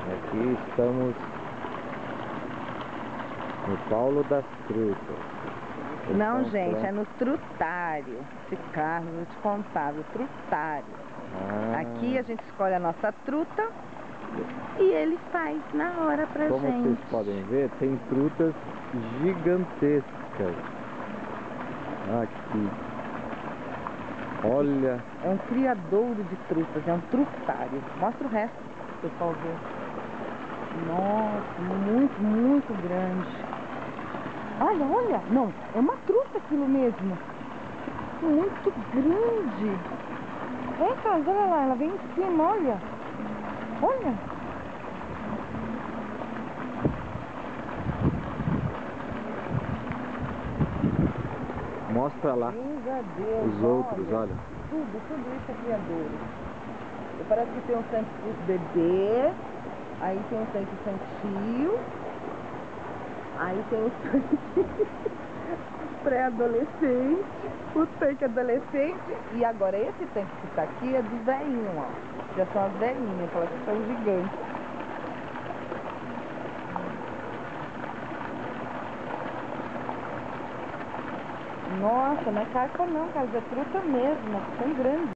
Aqui estamos no Paulo das Trutas. Não, gente, é no trutário. Esse carro, vou te contar, no trutário. Aqui a gente escolhe a nossa truta e ele faz na hora pra Como gente. vocês podem ver, tem trutas gigantescas. Aqui. Olha. É um criadouro de trutas, é um trutário. Mostra o resto pro pessoal ver. Nossa, muito, muito grande. Olha, olha. Não, é uma truta aquilo mesmo. Muito grande. É, Carlos, olha lá, ela vem em cima, olha. Olha. Mostra lá Deus, os outros, olha. Tudo isso é criadouro. Parece que tem um centro para os bebês, aí tem um centro infantil, aí tem o tanque pré-adolescente, o tanque adolescente, e agora esse tanque que está aqui é dos velhinhos, ó. Já são as velhinhas, elas são gigantes. Nossa, não é carpa não, cara, é truta mesmo, são grandes.